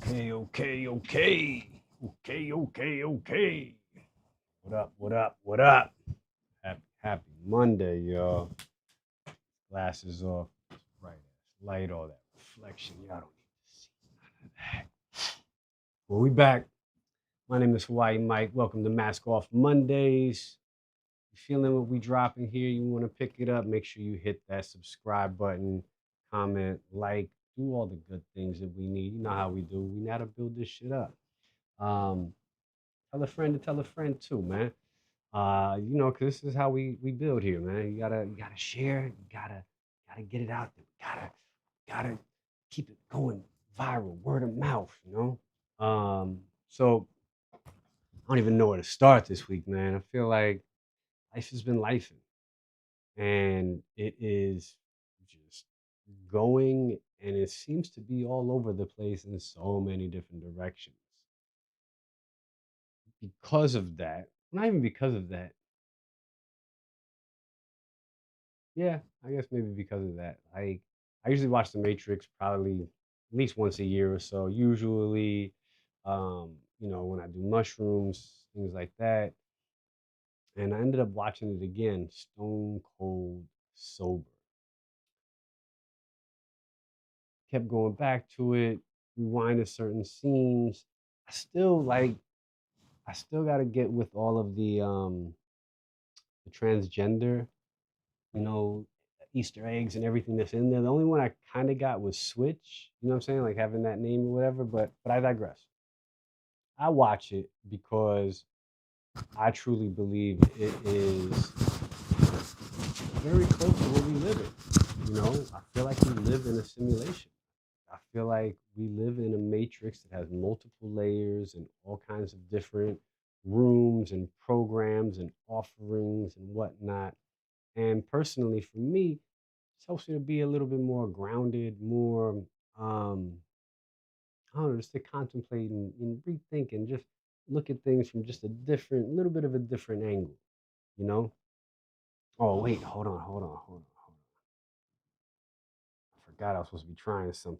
Okay. What up? Happy Monday, y'all. Glasses off. Bright ass light, all that reflection. Y'all don't need to see none of that. Well, we back. My name is Hawaii Mike. Welcome to Mask Off Mondays. You feeling what we dropping here? You want to pick it up? Make sure you hit that subscribe button, comment, like, do all the good things that we need. You know how we do. We know how to build this shit up. Um, Tell a friend to tell a friend too, man. Cause this is how we build here, man. You gotta share. You gotta get it out there. Gotta keep it going viral, word of mouth. So I don't even know where to start this week, man. I feel like life has been lifing, and it is just going, and it seems to be all over the place in so many different directions. Because of that, not even because of that. Yeah, I guess maybe because of that. I usually watch The Matrix probably at least once a year or so. Usually, when I do mushrooms, things like that. And I ended up watching it again, stone cold sober. Kept going back to it, rewinding certain scenes. I still like I still gotta get with all of the transgender, you know, Easter eggs and everything that's in there. The only one I kind of got was Switch. You know what I'm saying? Like having that name or whatever. But I digress. I watch it because I truly believe it is very close to where we live in. I feel like we live in a simulation. I feel like we live in a matrix that has multiple layers and all kinds of different rooms and programs and offerings and whatnot. And personally, for me, it helps me to be a little bit more grounded, more, um, I don't know, just to contemplate and rethink and just look at things from just a different, little bit of a different angle, you know? Oh, wait, hold on. I forgot I was supposed to be trying something.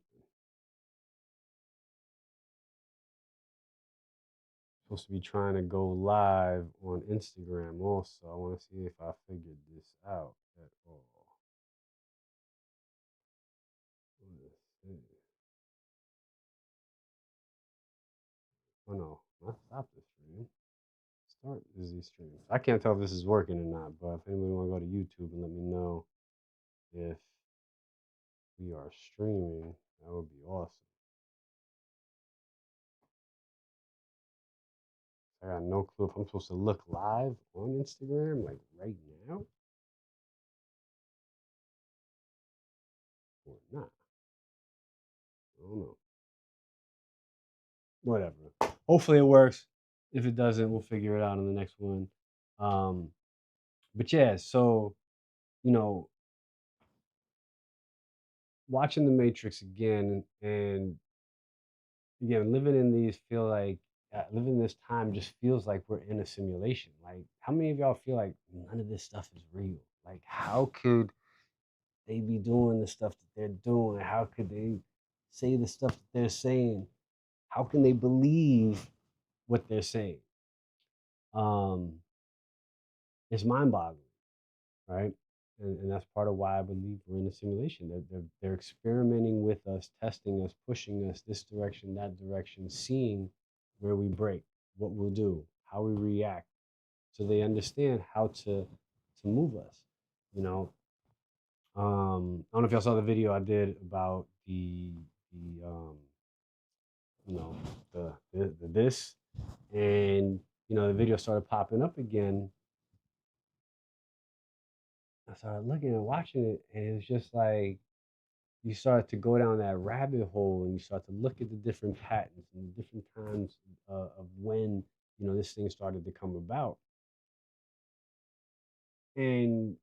Supposed to be trying to go live on Instagram also. I want to see if I figured this out at all. Let's see. Oh no, I stopped the stream. Start busy stream. I can't tell if this is working or not, but if anybody want to go to YouTube and let me know if we are streaming, that would be awesome. I got no clue if I'm supposed to look live on Instagram, like right now, or not. I don't know. Whatever. Hopefully it works. If it doesn't, we'll figure it out in the next one. Um, but yeah, so you know, watching The Matrix again and again living in these feel like living this time just feels like we're in a simulation. Like, how many of y'all feel like none of this stuff is real? Like, how could they be doing the stuff that they're doing? How could they say the stuff that they're saying? How can they believe what they're saying? Um, it's mind-boggling, right? And that's part of why I believe we're in a simulation. They're experimenting with us, testing us, pushing us this direction, that direction, seeing where we break, what we'll do, how we react, so they understand how to move us. You know, I don't know if y'all saw the video I did about the you know the this, and the video started popping up again. I started looking and watching it, and it was just like you start to go down that rabbit hole, and you start to look at the different patterns and the different times of when this thing started to come about. And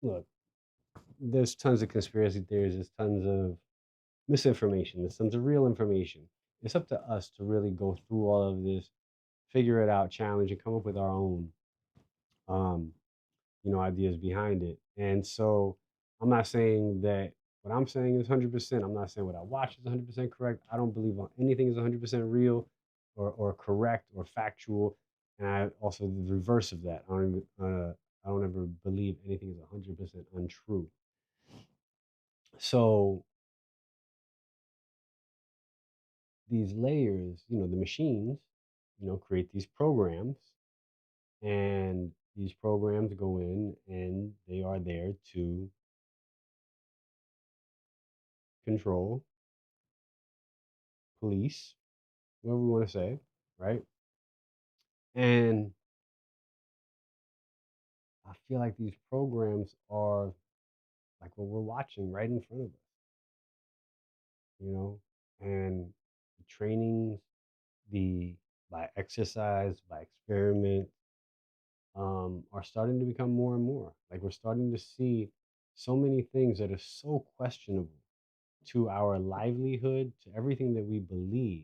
look, there's tons of conspiracy theories, there's tons of misinformation, there's tons of real information. It's up to us to really go through all of this, figure it out, challenge, and come up with our own um, ideas behind it. And so I'm not saying that What I'm saying is 100%. I'm not saying what I watch is 100% correct. I don't believe on anything is 100% real or correct or factual. And I also the reverse of that. I don't ever believe anything is 100% untrue. So these layers, the machines, create these programs, and these programs go in and they are there to control, police, whatever we want to say, right? And I feel like these programs are like what we're watching right in front of us, you know, and the trainings, the by exercise, by experiment, are starting to become more and more. Like we're starting to see so many things that are so questionable to our livelihood, to everything that we believe.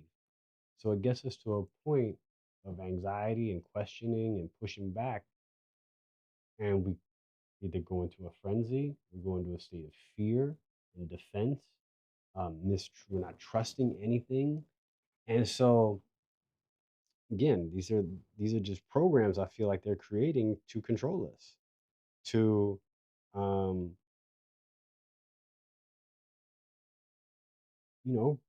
So it gets us to a point of anxiety and questioning and pushing back, and we either go into a frenzy, we go into a state of fear and defense. We're not trusting anything, and so again, these are just programs. I feel like they're creating to control us, to um, you know,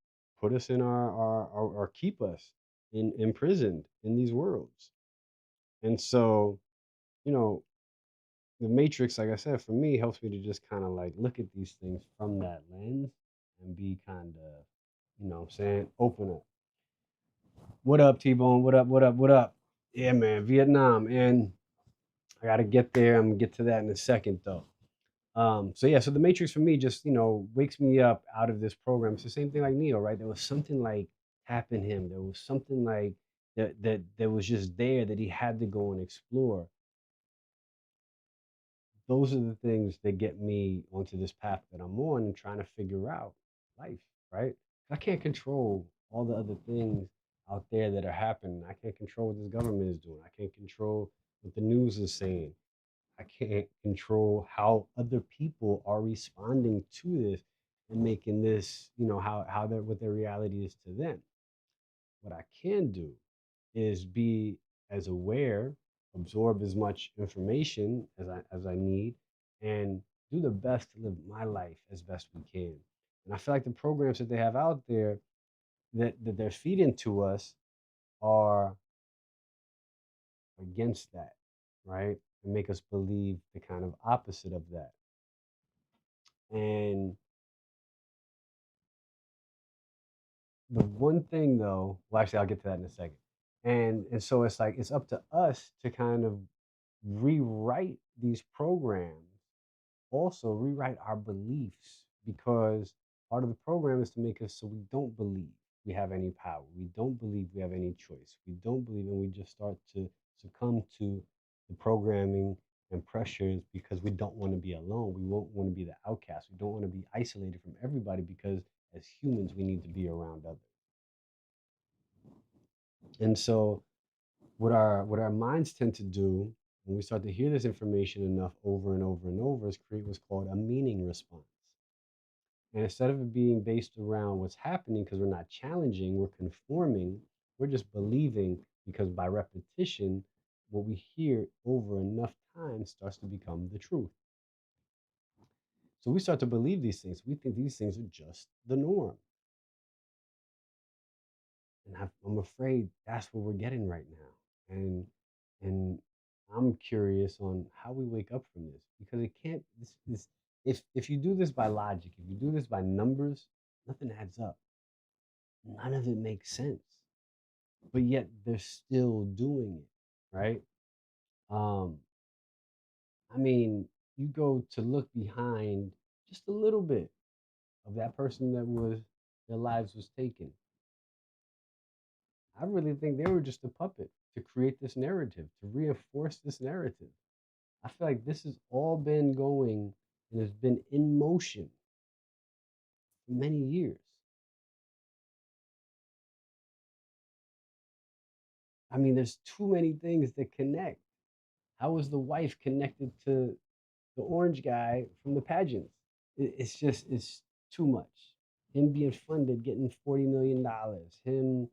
put us in or keep us imprisoned in these worlds. And so, you know, the Matrix, like I said, for me, helps me to just kind of like look at these things from that lens and be kind of, what I'm saying, open up. What up, T Bone? What up? What up? What up? Yeah, man, Vietnam. And I got to get there. I'm going to get to that in a second, though. So yeah, so the Matrix for me just, wakes me up out of this program. It's the same thing like Neo, right? There was something like tapping him. There was something like that was just there that he had to go and explore. Those are the things that get me onto this path that I'm on and trying to figure out life, right? I can't control all the other things out there that are happening. I can't control what this government is doing. I can't control what the news is saying. I can't control how other people are responding to this and making this, how what their reality is to them. What I can do is be as aware, absorb as much information as I need, and do the best to live my life as best we can. And I feel like the programs that they have out there that they're feeding to us are against that, right? And make us believe the kind of opposite of that. And the one thing though, well, actually, I'll get to that in a second. And so it's like it's up to us to kind of rewrite these programs, also rewrite our beliefs, because part of the program is to make us so we don't believe we have any power. We don't believe we have any choice. We don't believe, and we just start to succumb to the programming and pressures because we don't want to be alone. We won't want to be the outcast. We don't want to be isolated from everybody because as humans, we need to be around others. And so what our minds tend to do when we start to hear this information enough over and over and over is create what's called a meaning response. And instead of it being based around what's happening because we're not challenging, we're conforming, we're just believing because by repetition, what we hear over enough time starts to become the truth. So we start to believe these things. We think these things are just the norm. And I'm afraid that's what we're getting right now. And I'm curious on how we wake up from this because it can't. If you do this by logic, if you do this by numbers, nothing adds up. None of it makes sense. But yet they're still doing it, right? Um, I mean, you go to look behind just a little bit of that person that was their lives was taken. I really think they were just a puppet to create this narrative, to reinforce this narrative. I feel like this has all been going and has been in motion for many years. I mean, there's too many things that connect. How is the wife connected to the orange guy from the pageants? it's too much. Him being funded, getting $40 million, him,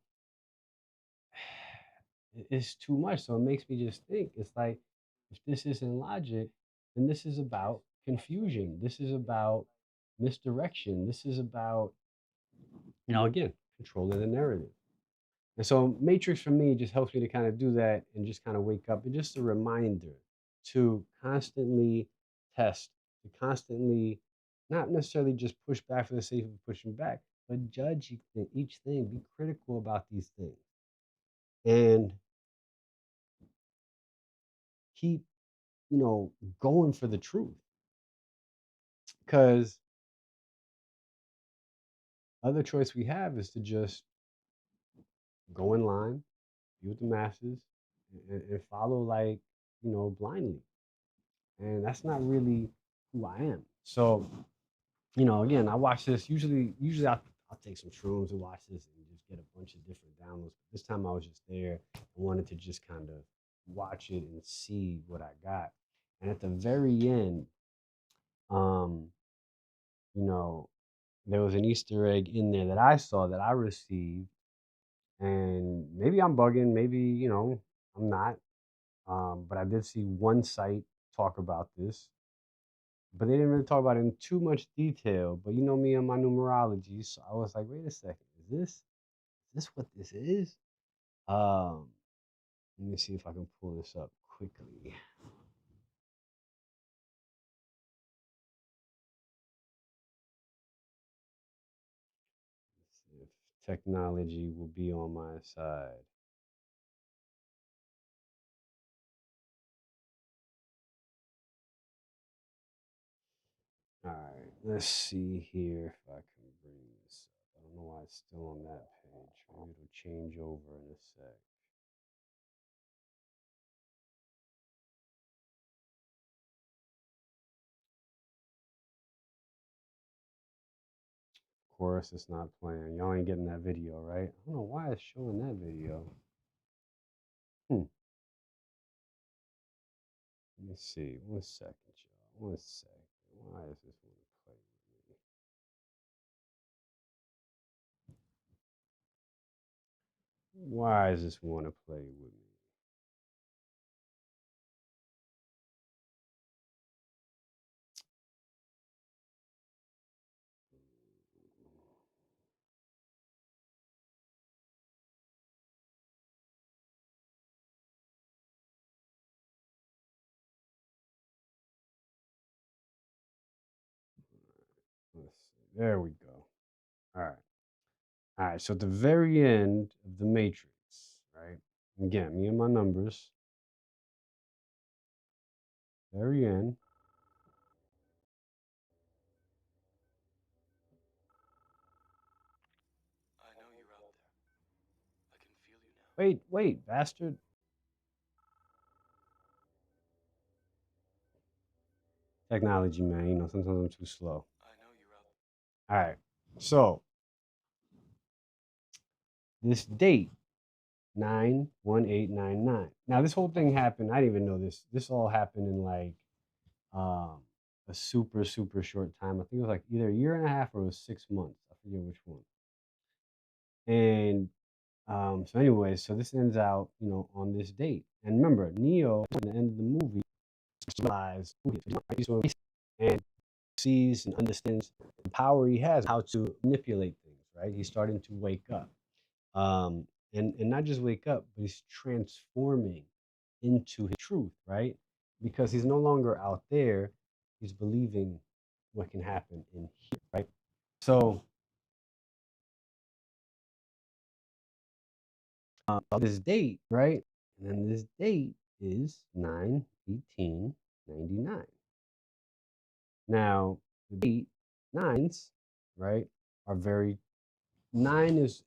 it's too much. So it makes me just think, it's like, if this isn't logic, then this is about confusion. This is about misdirection. This is about, again, controlling the narrative. And so Matrix for me just helps me to kind of do that and just kind of wake up. And just a reminder to constantly test, to constantly not necessarily just push back for the sake of pushing back, but judge each thing, be critical about these things, and keep, going for the truth. Because other choice we have is to just go in line, be with the masses, and follow like, blindly. And that's not really who I am. So, again, I watch this. Usually I'll take some shrooms and watch this and just get a bunch of different downloads. But this time I was just there. I wanted to just kind of watch it and see what I got. And at the very end, um, you know, there was an Easter egg in there that I saw that I received. And maybe I'm bugging, maybe, I'm not. But I did see one site talk about this, but they didn't really talk about it in too much detail. But you know me and my numerology, so I was like, wait a second, is this what this is? Um, Let me see if I can pull this up quickly. Let's see if technology will be on my side. All right, let's see here if I can bring this up. I don't know why it's still on that page. Maybe it'll change over in a sec. Of course, it's not playing. Y'all ain't getting that video, right? I don't know why it's showing that video. Hmm. Let me see. 1 second, y'all. 1 second. Why is this one play with me? Why does this want to play with me? Let's see. There we go. All right. All right. So at the very end of the Matrix, right? Again, me and my numbers. Very end. Wait, bastard. Technology, man. Sometimes I'm too slow. All right. So this date, 9/1899. Now this whole thing happened. I didn't even know this. This all happened in like um, a super super short time. I think it was like either a year and a half or it was 6 months. I forget which one. And so anyway, so this ends out, on this date. And remember, Neo at the end of the movie realizes who he is, and sees and understands the power he has, how to manipulate things. Right? He's starting to wake up, and not just wake up, but he's transforming into his truth. Right? Because he's no longer out there. He's believing what can happen in here. Right? So this date, right? And then this date is 9/1899. Now, the date nines, right, are very, nine is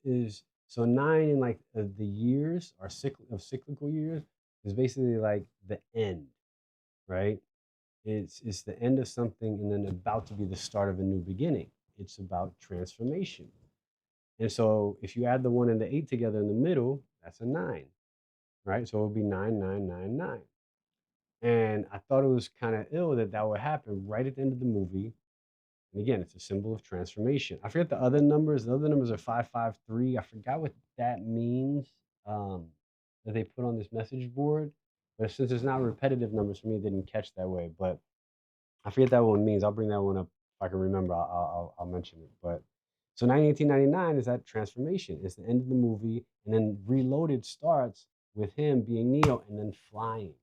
so nine in like the years are cyclical years is basically like the end, right? It's the end of something and then about to be the start of a new beginning. It's about transformation. And so if you add the one and the eight together in the middle, that's a nine, right? So it would be 9999. And I thought it was kind of ill that that would happen right at the end of the movie. And again, it's a symbol of transformation. I forget the other numbers. The other numbers are 553. I forgot what that means, um, that they put on this message board. But since it's not repetitive numbers for me, it didn't catch that way. But I forget that one means. I'll bring that one up if I can remember. I'll mention it. But so 1899 is that transformation. It's the end of the movie, and then Reloaded starts with him being Neo and then flying.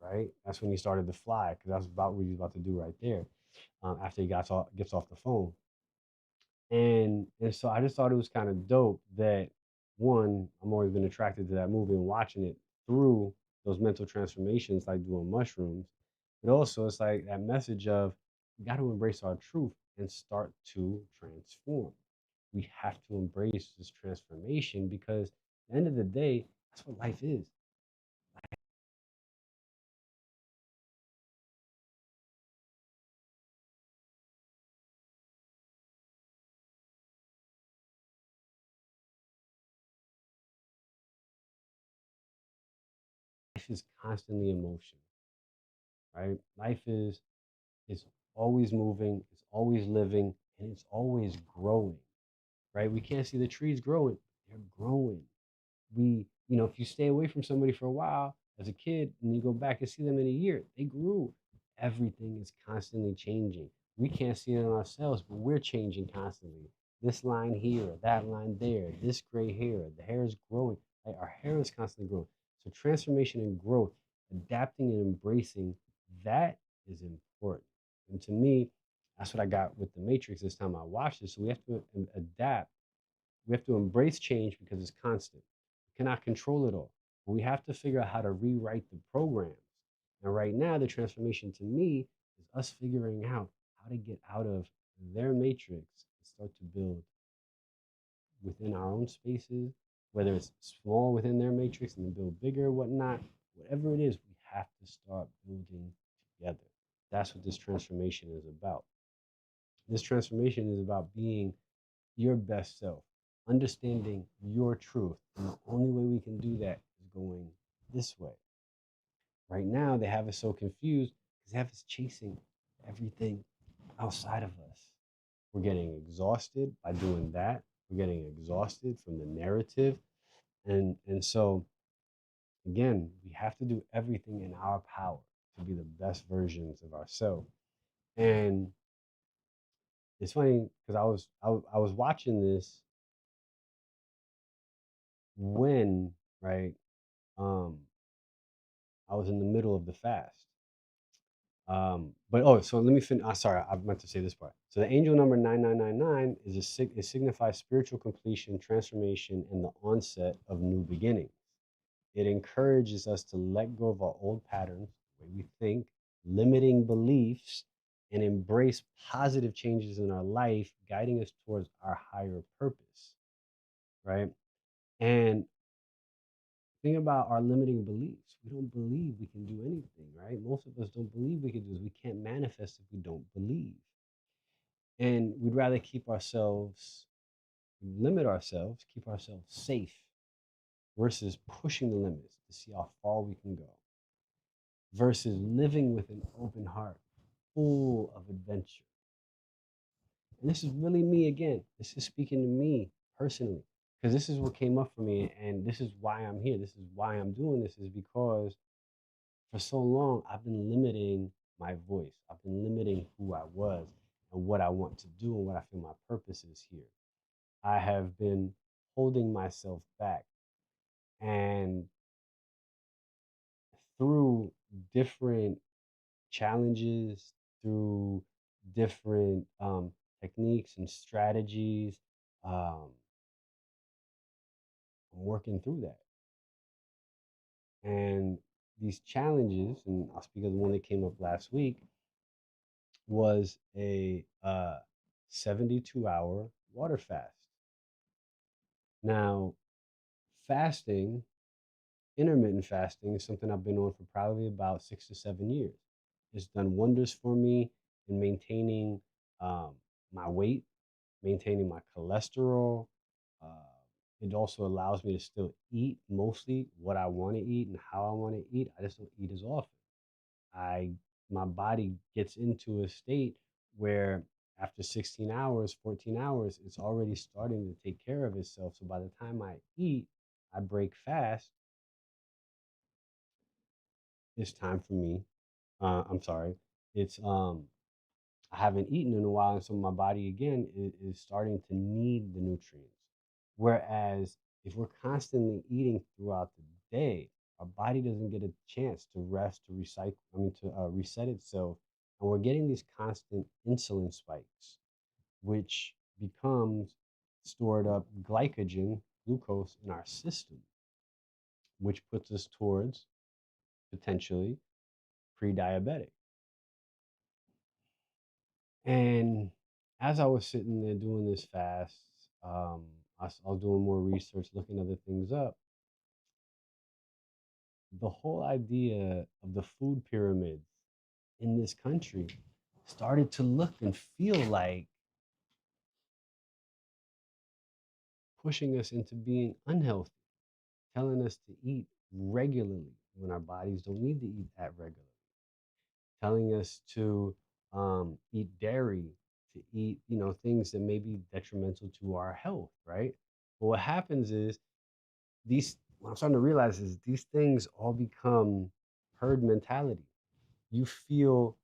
Right? That's when he started to fly because that's about what he's about to do right there. After he gets off the phone, and so I just thought it was kind of dope that one, I'm always been attracted to that movie and watching it through those mental transformations, like doing mushrooms. But also, it's like that message of we got to embrace our truth and start to transform. We have to embrace this transformation because at the end of the day, that's what life is. Life is constantly emotion, right? Life is always moving, it's always living, and it's always growing, right? We can't see the trees growing, they're growing. If you stay away from somebody for a while as a kid and you go back and see them in a year, they grew. Everything is constantly changing. We can't see it in ourselves, but we're changing constantly. This line here, that line there, this gray hair, the hair is growing. Like our hair is constantly growing. So transformation and growth, adapting and embracing that is important. And to me, that's what I got with the Matrix this time I watched it. So we have to adapt, we have to embrace change because it's constant. We cannot control it all. But we have to figure out how to rewrite the programs. And right now, the transformation to me is us figuring out how to get out of their matrix and start to build within our own spaces, whether it's small within their matrix and then build bigger, whatnot, whatever it is, we have to start building together. That's what this transformation is about. This transformation is about being your best self, understanding your truth. And the only way we can do that is going this way. Right now, they have us so confused because they have us chasing everything outside of us. We're getting exhausted by doing that. We're getting exhausted from the narrative. And so, again, we have to do everything in our power to be the best versions of ourselves. And it's funny because I was watching this when, right, um, I was in the middle of the fast. But oh, so let me finish. Sorry, I meant to say this part. So the angel number 9999 is it signifies spiritual completion, transformation, and the onset of new beginnings. It encourages us to let go of our old patterns, the way we think, limiting beliefs, and embrace positive changes in our life, guiding us towards our higher purpose. Right. And think about our limiting beliefs. We don't believe we can do anything, right? Most of us don't believe we can do this. We can't manifest if we don't believe. And we'd rather keep ourselves, limit ourselves, keep ourselves safe versus pushing the limits to see how far we can go, versus living with an open heart, full of adventure. And this is really me again. This is speaking to me personally, because this is what came up for me. And this is why I'm here. This is why I'm doing this, is because for so long, I've been limiting my voice. I've been limiting who I was and what I want to do and what I feel my purpose is here. I have been holding myself back. And through different challenges, through different techniques and strategies, um, I'm working through that. And these challenges, and I'll speak of the one that came up last week, was a 72-hour water fast. Now, fasting, intermittent fasting, is something I've been on for probably about 6 to 7 years. It's done wonders for me in maintaining um, my weight, maintaining my cholesterol. Uh, it also allows me to still eat mostly what I want to eat and how I want to eat. I just don't eat as often. I My body gets into a state where after 16 hours, 14 hours, it's already starting to take care of itself. So by the time I eat, I break fast, it's time for me. I'm sorry. It's I haven't eaten in a while, and so my body again is starting to need the nutrients. Whereas if we're constantly eating throughout the day, our body doesn't get a chance to rest, to recycle, to reset itself, and we're getting these constant insulin spikes, which becomes stored up glycogen, glucose in our system, which puts us towards potentially pre-diabetic. And as I was sitting there doing this fast, I was doing more research, looking other things up. The whole idea of the food pyramids in this country started to look and feel like pushing us into being unhealthy, telling us to eat regularly when our bodies don't need to eat that regularly, telling us to eat dairy, to eat, things that may be detrimental to our health, right? But what happens is what I'm starting to realize is these things all become herd mentality. You feel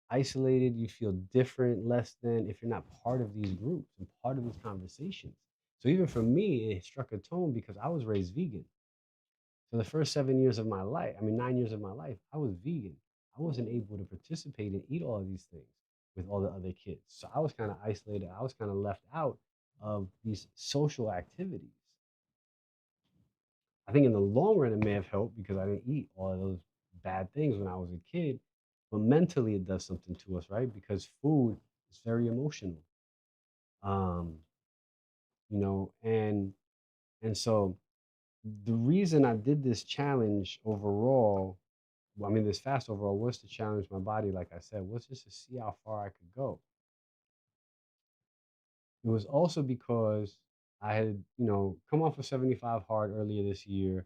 isolated, you feel different, less than if you're not part of these groups and part of these conversations. So even for me, it struck a tone because I was raised vegan. For the first 7 years of my life, 9 years of my life, I was vegan. I wasn't able to participate and eat all of these things with all the other kids. So I was kind of isolated. I was kind of left out of these social activities. I think in the long run, it may have helped because I didn't eat all of those bad things when I was a kid. But mentally, it does something to us, right? Because food is very emotional. Um, and so the reason I did this challenge overall, this fast overall, was to challenge my body, like I said, was just to see how far I could go. It was also because I had, come off of 75 hard earlier this year.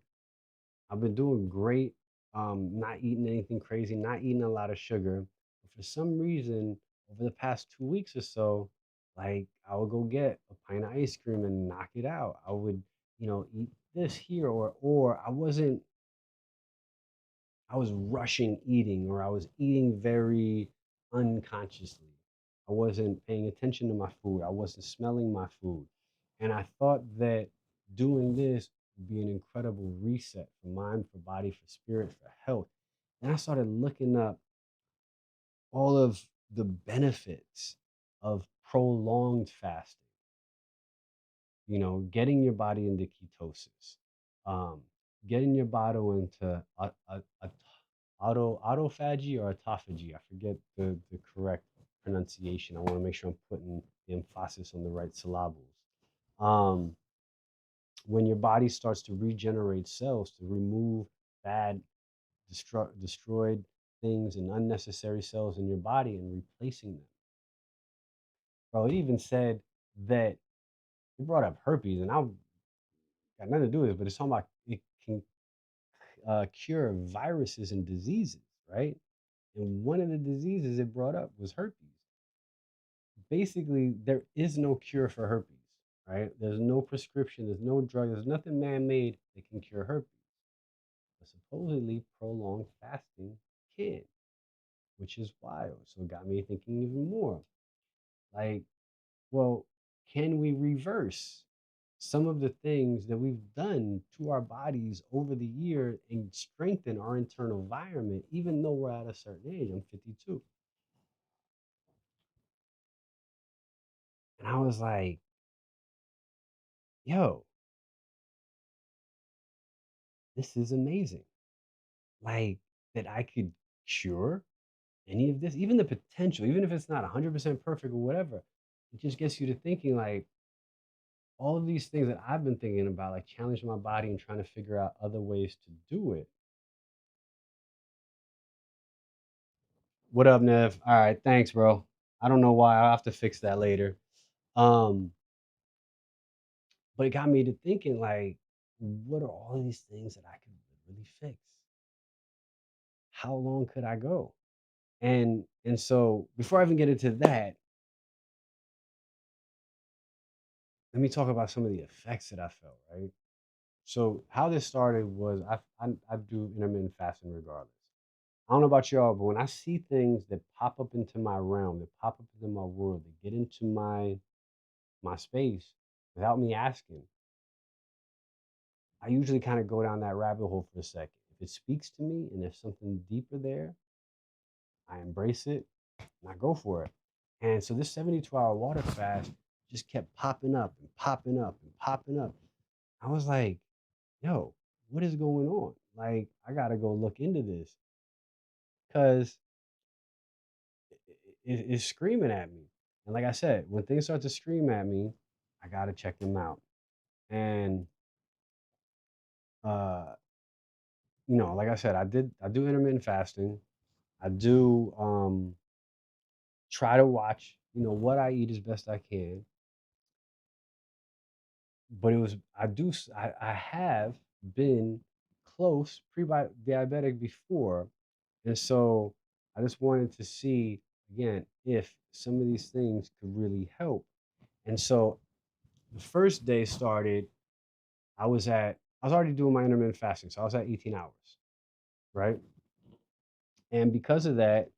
I've been doing great, not eating anything crazy, not eating a lot of sugar. But for some reason, over the past 2 weeks or so, like I would go get a pint of ice cream and knock it out. I would, eat this here, or I was rushing eating, or I was eating very unconsciously. I wasn't paying attention to my food. I wasn't smelling my food. And I thought that doing this would be an incredible reset for mind, for body, for spirit, for health. And I started looking up all of the benefits of prolonged fasting, getting your body into ketosis, um, getting your body into autophagy or autophagy. I forget the correct pronunciation. I want to make sure I'm putting the emphasis on the right syllables. Um, when your body starts to regenerate cells to remove bad, destroyed things and unnecessary cells in your body and replacing them. Bro, it even said that it brought up herpes, and I got nothing to do with it, but it's talking about it can cure viruses and diseases, right? And one of the diseases it brought up was herpes. Basically, there is no cure for herpes, right? There's no prescription, there's no drug, there's nothing man made that can cure herpes. But supposedly, prolonged fasting can, which is wild. So it got me thinking even more. Like, well, can we reverse some of the things that we've done to our bodies over the year and strengthen our internal environment, even though we're at a certain age? I'm 52. And I was like, yo, this is amazing. Like, that I could cure any of this, even the potential, even if it's not 100% perfect or whatever, it just gets you to thinking like all of these things that I've been thinking about, like challenging my body and trying to figure out other ways to do it. What up, Nev? All right, thanks, bro. I don't know why. I'll have to fix that later. Um, but it got me to thinking, like, what are all these things that I could really fix? How long could I go? And so before I even get into that, let me talk about some of the effects that I felt, right? So how this started was I do intermittent fasting regardless. I don't know about y'all, but when I see things that pop up into my realm, that pop up into my world, that get into my space without me asking, I usually kind of go down that rabbit hole for a second. If it speaks to me and there's something deeper there, I embrace it and I go for it. And so this 72-hour water fast just kept popping up and popping up and popping up. I was like, yo, what is going on? Like, I got to go look into this because it's screaming at me. And like I said, when things start to scream at me, I got to check them out. And, uh, like I said, I do intermittent fasting. I do try to watch, what I eat as best I can. But it was, I have been close pre-diabetic before. And so I just wanted to see again if some of these things could really help. And so the first day started, I was already doing my intermittent fasting. So I was at 18 hours, right? And because of that,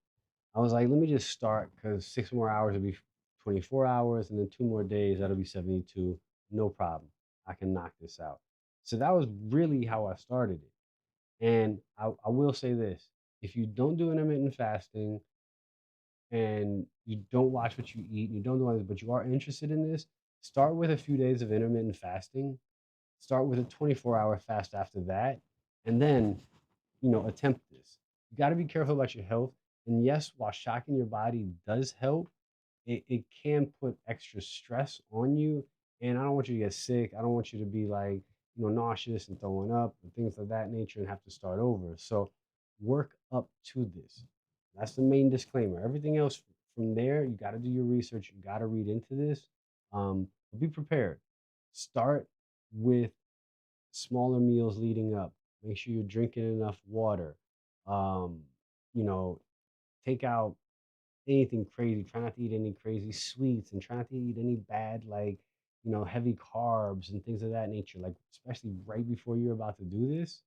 I was like, let me just start because 6 more hours would be 24 hours, and then 2 more days, that'll be 72. No problem. I can knock this out. So that was really how I started it. And I will say this, if you don't do intermittent fasting and you don't watch what you eat, and you don't do all this, but you are interested in this, start with a few days of intermittent fasting. Start with a 24-hour fast after that, and then attempt this. You got to be careful about your health. And yes, while shocking your body does help, it can put extra stress on you. And I don't want you to get sick. I don't want you to be like, nauseous and throwing up and things of that nature and have to start over. So work up to this. That's the main disclaimer. Everything else from there, you got to do your research. You got to read into this. But be prepared. Start with smaller meals leading up. Make sure you're drinking enough water. Um, you know, take out anything crazy. Try not to eat any crazy sweets and try not to eat any bad, like, heavy carbs and things of that nature, like, especially right before you're about to do this,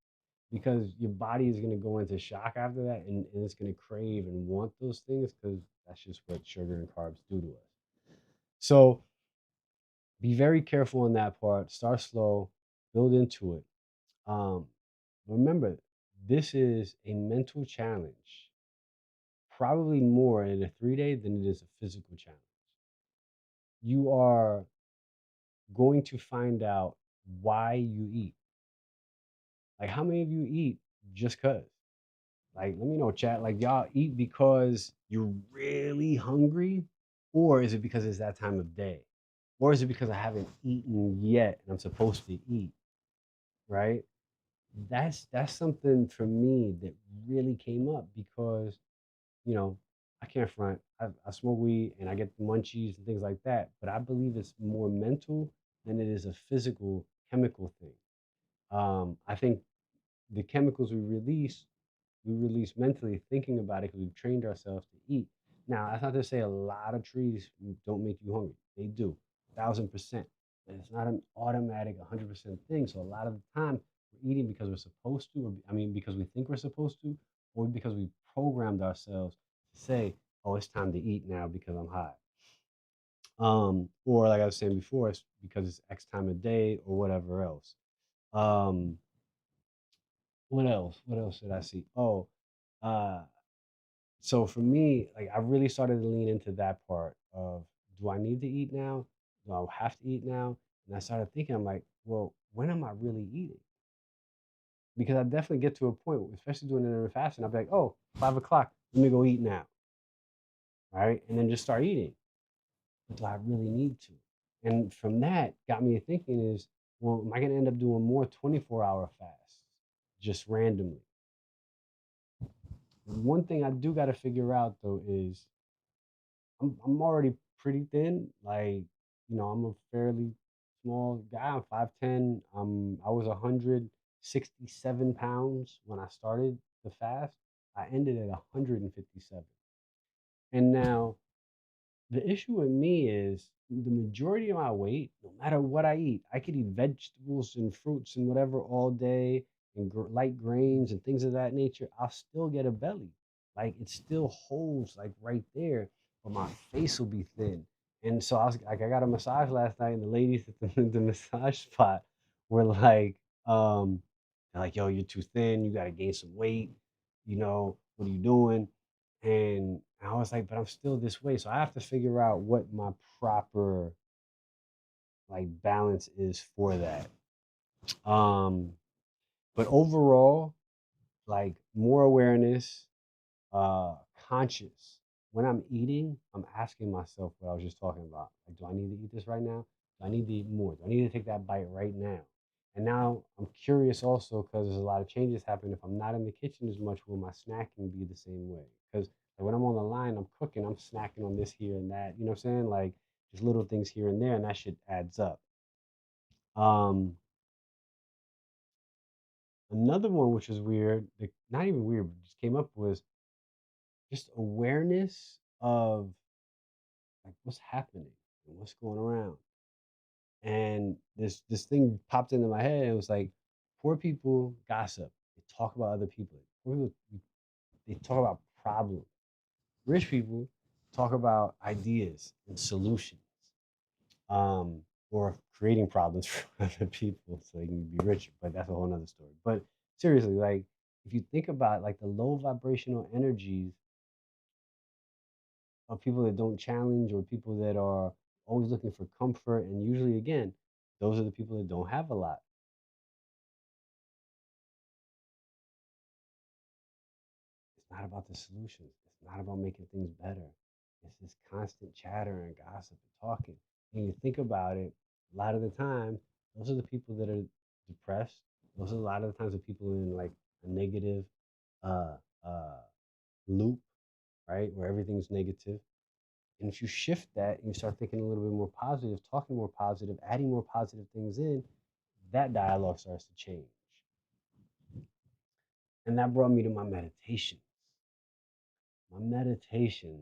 because your body is going to go into shock after that and it's going to crave and want those things because that's just what sugar and carbs do to us. So be very careful in that part. Start slow, build into it. Um, Remember, this is a mental challenge, probably more in a 3 day than it is a physical challenge. You are going to find out why you eat. Like, how many of you eat just because? Like, let me know, chat. Like, y'all eat because you're really hungry, or is it because it's that time of day? Or is it because I haven't eaten yet and I'm supposed to eat, right? That's something for me that really came up because you know, I can't front. I smoke weed and I get the munchies and things like that. But I believe it's more mental than it is a physical chemical thing. I think the chemicals we release mentally thinking about it because we've trained ourselves to eat. Now, that's not to say a lot of trees don't make you hungry. They do, 1,000%. And it's not an automatic 100% thing. So a lot of the time we're eating because we're supposed to, or I mean, because we think we're supposed to, or because we programmed ourselves to say, oh, it's time to eat now because I'm high. Or like I was saying before, it's because it's X time of day or whatever else. Um, what else? What else did I see? Oh, uh, so for me, like I really started to lean into that part of do I need to eat now? Do I have to eat now? And I started thinking, I'm like, well, when am I really eating? Because I definitely get to a point, especially doing intermittent fasting, I'll be like, oh, 5 o'clock, let me go eat now. Right. And then just start eating. But do I really need to? And from that got me thinking is, well, am I gonna end up doing more 24-hour fasts just randomly? One thing I do gotta figure out though is I'm already pretty thin. Like, I'm a fairly small guy. I'm 5'10". I was 167 pounds when I started the fast. I ended at 157. And now the issue with me is the majority of my weight, no matter what I eat, I could eat vegetables and fruits and whatever all day and light grains and things of that nature. I'll still get a belly. Like it still holds like right there, but my face will be thin. And so I was like, I got a massage last night, and the ladies at the massage spot were like, they're like, yo, you're too thin. You got to gain some weight. What are you doing? And I was like, but I'm still this way. So I have to figure out what my proper like balance is for that. Um, but overall, like more awareness, uh, conscious. When I'm eating, I'm asking myself what I was just talking about. Like, do I need to eat this right now? Do I need to eat more? Do I need to take that bite right now? And now I'm curious also because there's a lot of changes happening. If I'm not in the kitchen as much, will my snacking be the same way? Because like, when I'm on the line, I'm cooking, I'm snacking on this here and that. You know what I'm saying? Like just little things here and there, and that shit adds up. Um, Another one which is weird, not even weird, but just came up was just awareness of like what's happening and what's going around. And this thing popped into my head and it was like poor people gossip. They talk about other people. Poor people, they talk about problems. Rich people talk about ideas and solutions. Or creating problems for other people so they can be richer. But that's a whole nother story. But seriously, like if you think about like the low vibrational energies of people that don't challenge or people that are always looking for comfort. And usually, again, those are the people that don't have a lot. It's not about the solutions, it's not about making things better. It's this constant chatter and gossip and talking. And you think about it, a lot of the time, those are the people that are depressed. Those are a lot of the times the people in like a negative uh, uh, loop, right? Where everything's negative. And if you shift that and you start thinking a little bit more positive, talking more positive, adding more positive things in, that dialogue starts to change. And that brought me to my meditation. My meditation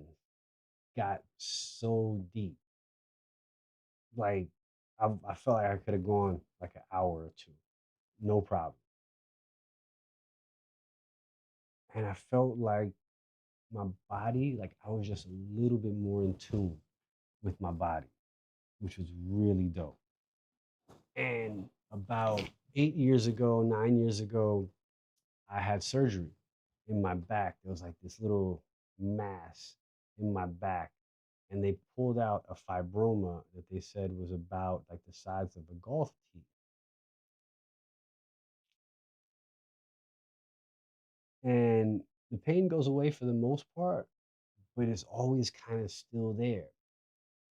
got so deep. Like, I felt like I could have gone like an hour or two, no problem. And I felt like my body, like I was just a little bit more in tune with my body, which was really dope. And about 8 years ago, 9 years ago, I had surgery in my back. There was like this little mass in my back, and they pulled out a fibroma that they said was about like the size of a golf tee. And the pain goes away for the most part, but it's always kind of still there.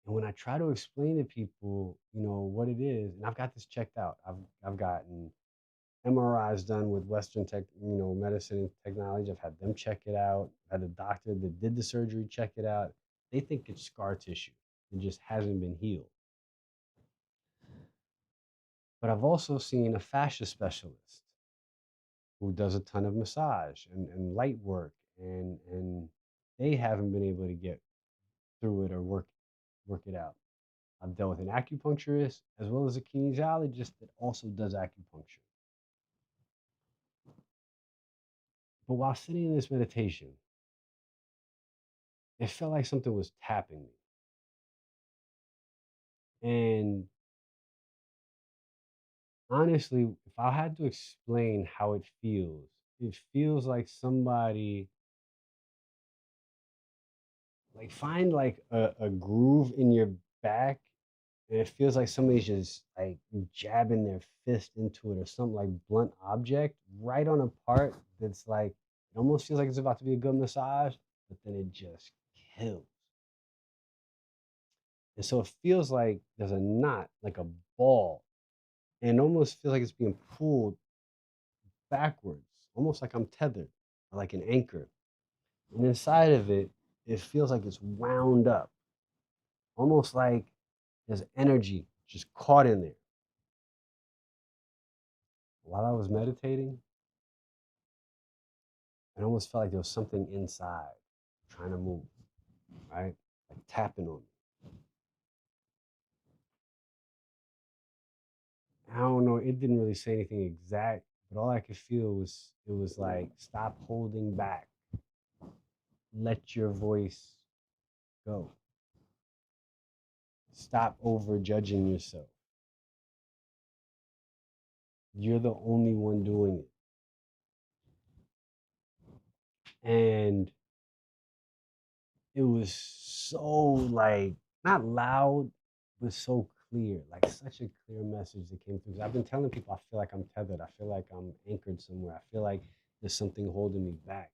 And when I try to explain to people, what it is, and I've got this checked out. I've gotten MRIs done with Western medicine and technology. I've had them check it out. I had a doctor that did the surgery check it out. They think it's scar tissue. It just hasn't been healed. But I've also seen a fascia specialist who does a ton of massage and light work, and they haven't been able to get through it or work it out. I've dealt with an acupuncturist as well as a kinesiologist that also does acupuncture. But while sitting in this meditation, it felt like something was tapping me. And honestly, if I had to explain how it feels like somebody like find like a groove in your back, and it feels like somebody's just like jabbing their fist into it or some like blunt object right on a part that's like it almost feels like it's about to be a good massage, but then it just kills. And so it feels like there's a knot, like a ball, and it almost feels like it's being pulled backwards, almost like I'm tethered, like an anchor. And inside of it, it feels like it's wound up, almost like there's energy just caught in there. While I was meditating, it almost felt like there was something inside trying to move, right? Like tapping on me. it didn't really say anything exact, but all I could feel was it was like, stop holding back, let your voice go, stop over judging yourself. You're the only one doing it. And it was so like not loud, but so clear, like such a clear message that came through. 'Cause I've been telling people I feel like I'm tethered. I feel like I'm anchored somewhere. I feel like there's something holding me back.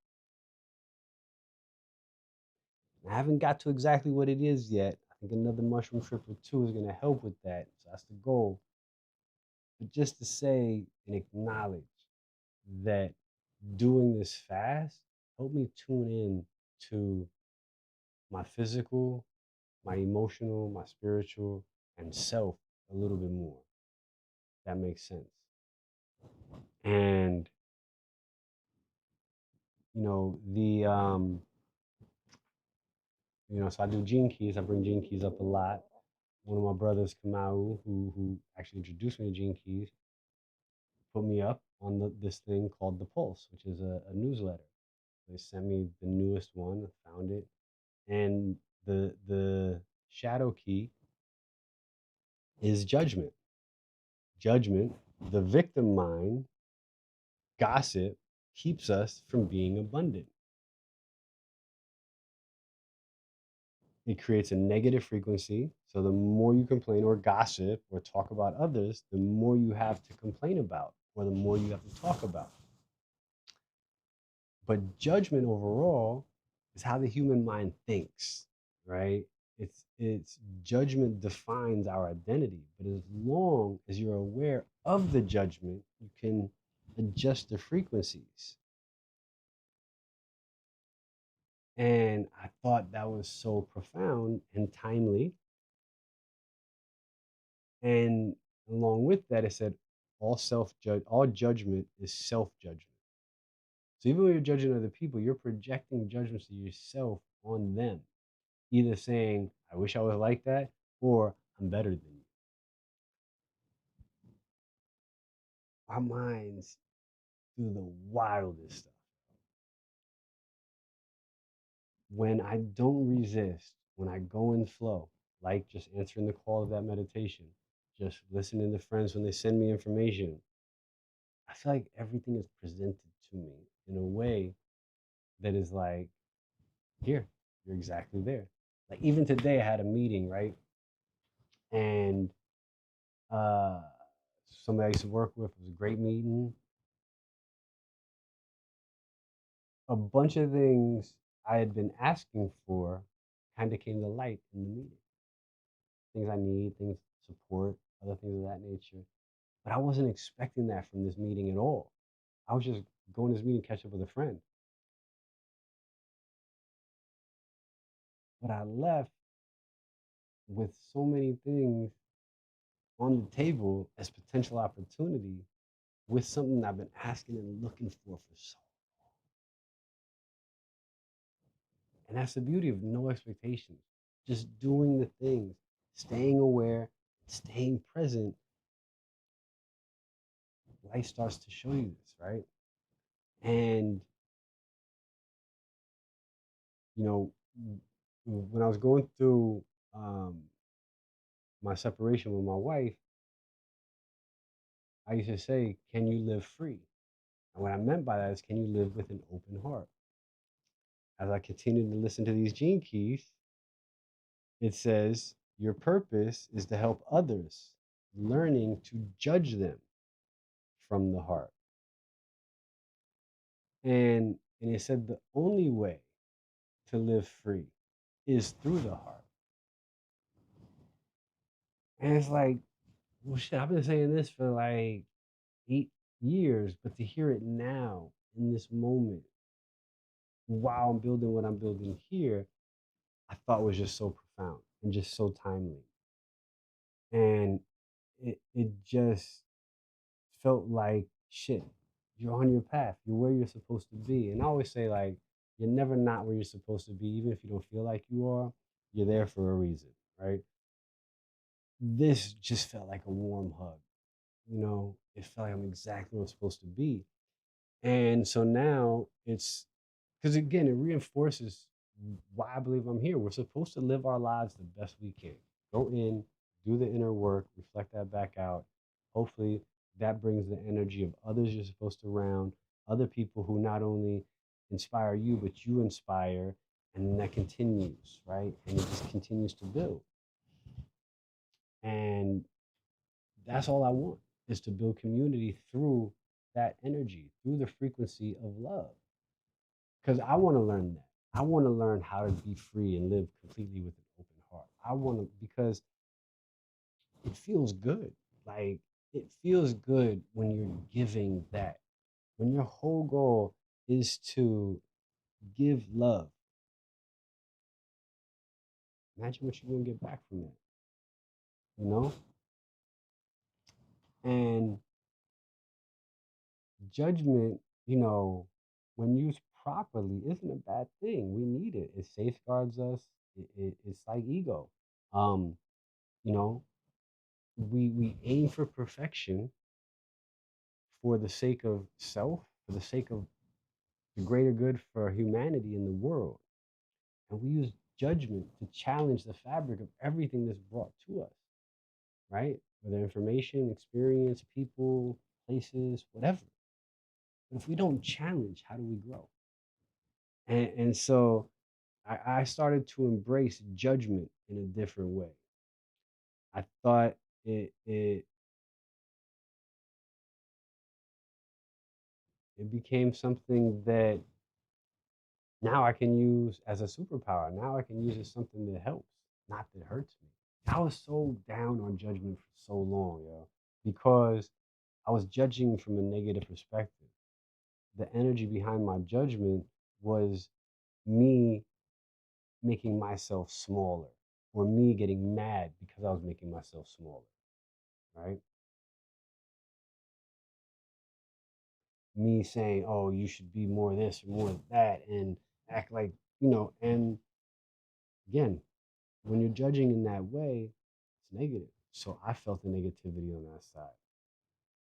I haven't got to exactly what it is yet. I think another mushroom trip or two is going to help with that. So that's the goal. But just to say and acknowledge that doing this fast helped me tune in to my physical, my emotional, my spiritual, and self a little bit more. That makes sense. And so I do gene keys. I bring gene keys up a lot. One of my brothers, Kamau, who actually introduced me to gene keys, put me up on this thing called the Pulse, which is a newsletter. They sent me the newest one. I found it, and the shadow key is judgment. Judgment, the victim mind, gossip keeps us from being abundant. It creates a negative frequency. So the more you complain or gossip or talk about others, the more you have to complain about or the more you have to talk about. But judgment overall is how the human mind thinks, right? It's judgment defines our identity. But as long as you're aware of the judgment, you can adjust the frequencies. And I thought that was so profound and timely. And along with that, it said all judgment is self-judgment. So even when you're judging other people, you're projecting judgments of yourself on them, either saying, I wish I was like that, or I'm better than you. Our minds do the wildest stuff. When I don't resist, when I go in flow, like just answering the call of that meditation, just listening to friends when they send me information, I feel like everything is presented to me in a way that is like, here, you're exactly there. Like even today, I had a meeting, right? And uh, somebody I used to work with, it was a great meeting. A bunch of things I had been asking for kind of came to light in the meeting. Things I need, things support, other things of that nature. But I wasn't expecting that from this meeting at all. I was just going to this meeting, catch up with a friend. But I left with so many things on the table as potential opportunity with something I've been asking and looking for so long. And that's the beauty of no expectations, just doing the things, staying aware, staying present. Life starts to show you this, right? And, you know, when I was going through um, my separation with my wife, I used to say, can you live free? And what I meant by that is, can you live with an open heart? As I continued to listen to these gene keys, it says, your purpose is to help others, learning to judge them from the heart. And it said the only way to live free is through the heart. And it's like, well, shit, I've been saying this for like 8 years, but to hear it now in this moment while I'm building what I'm building here, I thought was just so profound and just so timely. And it just felt like shit. You're on your path. You're where you're supposed to be. And I always say like you're never not where you're supposed to be, even if you don't feel like you are. You're there for a reason, right? This just felt like a warm hug. it felt like I'm exactly where I'm supposed to be. And so now it's because again, it reinforces why I believe I'm here. We're supposed to live our lives the best we can. Go in, do the inner work, reflect that back out. Hopefully, that brings the energy of others you're supposed to round, other people who not only inspire you, but you inspire. And then that continues, right? And it just continues to build. And that's all I want is to build community through that energy, through the frequency of love. Because I want to learn that. I want to learn how to be free and live completely with an open heart. I want to, because it feels good. Like, it feels good when you're giving that. When your whole goal is to give love, imagine what you're going to get back from that, you know? And judgment, when used properly, isn't a bad thing. We need it. It safeguards us. It's like ego. Um, you know, we aim for perfection for the sake of self, for the sake of the greater good for humanity in the world. And we use judgment to challenge the fabric of everything that's brought to us, right? Whether information, experience, people, places, whatever. But if we don't challenge, how do we grow? And so I started to embrace judgment in a different way. I thought it became something that now I can use as a superpower. Now I can use it as something that helps, not that hurts me. I was so down on judgment for so long, yo, because I was judging from a negative perspective. The energy behind my judgment was me making myself smaller or me getting mad because I was making myself smaller, right? Me saying, oh, you should be more this or more that and act like, and again, when you're judging in that way, it's negative. So I felt the negativity on that side.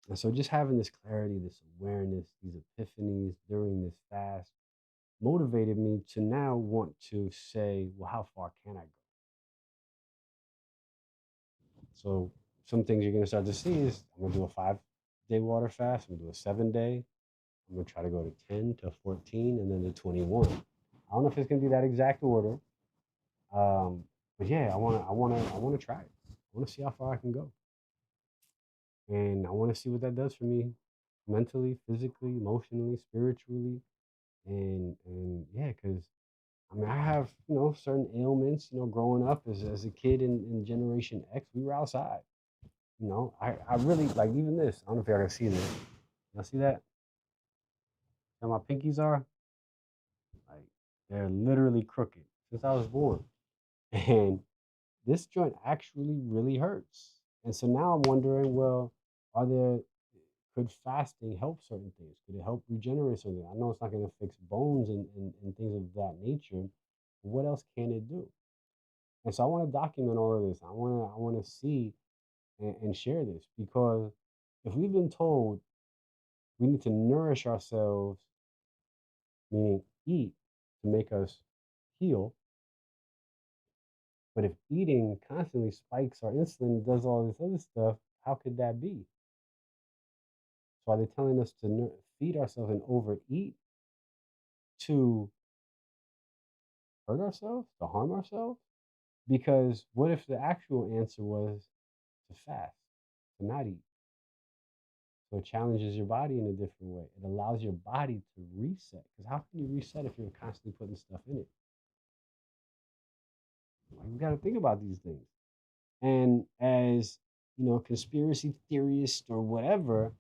And so just having this clarity, this awareness, these epiphanies during this fast motivated me to now want to say, well, how far can I go? So some things you're going to start to see is I'm going to do a 5-day water fast. I'm going to do a 7-day. I'm going to try to go to 10 to 14 and then to 21. I don't know if it's going to be that exact order. But yeah, I want to try it. I want to see how far I can go. And I want to see what that does for me mentally, physically, emotionally, spiritually. And yeah, because I mean, I have, certain ailments, growing up as a kid in Generation X, we were outside. I really like even this. I don't know if y'all can see this. Y'all see that? How my pinkies are? Like, they're literally crooked since I was born. And this joint actually really hurts. And so now I'm wondering, well, are there could fasting help certain things? Could it help regenerate something? I know it's not going to fix bones and things of that nature. But what else can it do? And so I want to document all of this. I want to see and share this because if we've been told we need to nourish ourselves, meaning eat to make us heal, but if eating constantly spikes our insulin, does all this other stuff, how could that be? So are they telling us to feed ourselves and overeat to hurt ourselves, to harm ourselves? Because what if the actual answer was to fast, to not eat? So it challenges your body in a different way. It allows your body to reset. Because how can you reset if you're constantly putting stuff in it? Like, we got to think about these things. And as conspiracy theorists or whatever,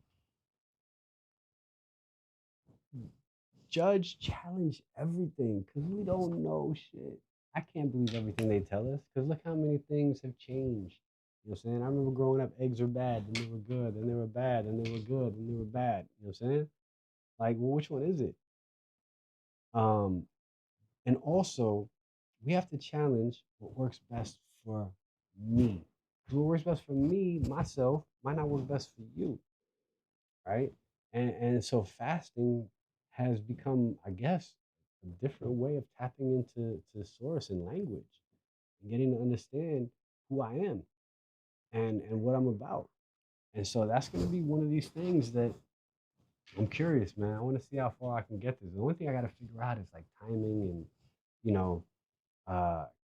judge, challenge everything because we don't know shit. I can't believe everything they tell us because look how many things have changed. You know what I'm saying? I remember growing up, eggs were bad, then they were good, then they were bad, then they were good, then they were bad. You know what I'm saying? Like, well, which one is it? Um, and also, we have to challenge what works best for me. What works best for me, myself, might not work best for you, right? And so fasting has become, I guess, a different way of tapping into to source and language and getting to understand who I am and what I'm about. And so that's going to be one of these things that I'm curious, man. I want to see how far I can get this. The only thing I got to figure out is like timing and, you know,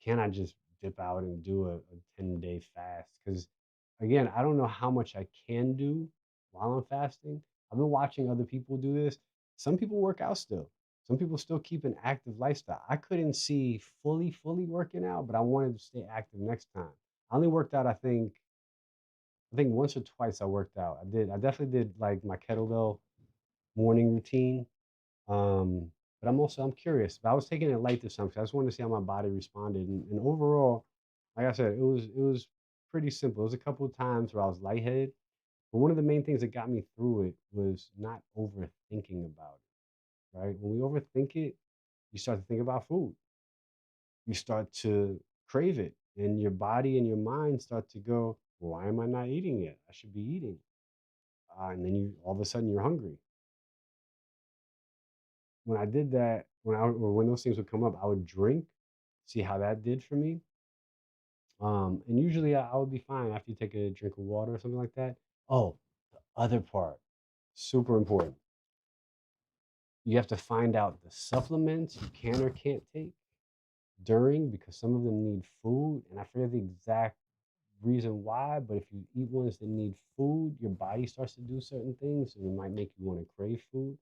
can I just dip out and do a 10-day fast? Because again, I don't know how much I can do while I'm fasting. I've been watching other people do this. Some people work out still. Some people still keep an active lifestyle. I couldn't see fully working out, but I wanted to stay active next time. I only worked out, I think once or twice I worked out. I definitely did like my kettlebell morning routine. But I'm curious. But I was taking it light this time because I just wanted to see how my body responded. And overall, like I said, it was pretty simple. It was a couple of times where I was lightheaded, but one of the main things that got me through it was not overthinking about it. Right? When we overthink it, you start to think about food. You start to crave it, and your body and your mind start to go, "Why am I not eating it? I should be eating." And then you all of a sudden you're hungry. When I did that, when those things would come up, I would drink, see how that did for me. And usually I would be fine after you take a drink of water or something like that. Oh, the other part, super important. You have to find out the supplements you can or can't take during because some of them need food, and I forget the exact reason why, but if you eat ones that need food, your body starts to do certain things, and it might make you want to crave food.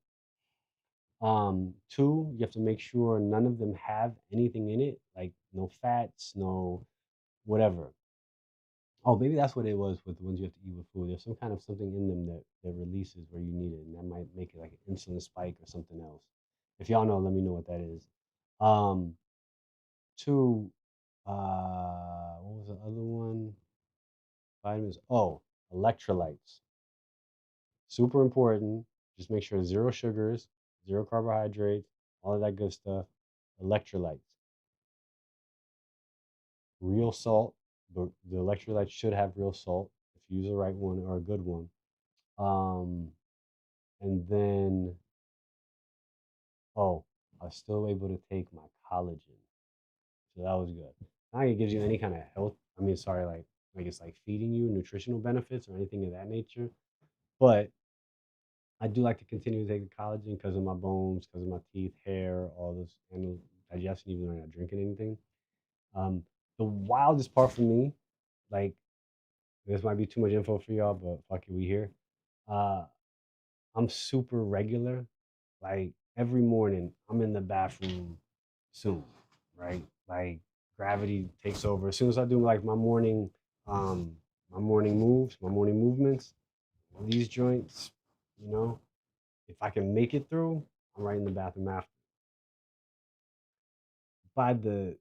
Two, you have to make sure none of them have anything in it, like no fats, no whatever. Oh, maybe that's what it was with the ones you have to eat with food. There's some kind of something in them that releases where you need it, and that might make it like an insulin spike or something else. If y'all know, let me know what that is. Um, two, what was the other one? Vitamins. Oh, electrolytes. Super important. Just make sure zero sugars, zero carbohydrates, all of that good stuff. Electrolytes. Real salt. The electrolytes should have real salt if you use the right one or a good one. Um, and then, oh, I was still able to take my collagen, so that was good. Not like it gives you any kind of health. I mean, sorry, like it's like feeding you nutritional benefits or anything of that nature. But I do like to continue to take the collagen because of my bones, because of my teeth, hair, all this, and digestion, even though I'm not drinking anything. Um, the wildest part for me, like this might be too much info for y'all, but fuck it, we here. Uh, I'm super regular. Like every morning, I'm in the bathroom soon, right? Like gravity takes over. As soon as I do like um, my morning moves, my morning movements, these joints, you know, if I can make it through, I'm right in the bathroom after. By the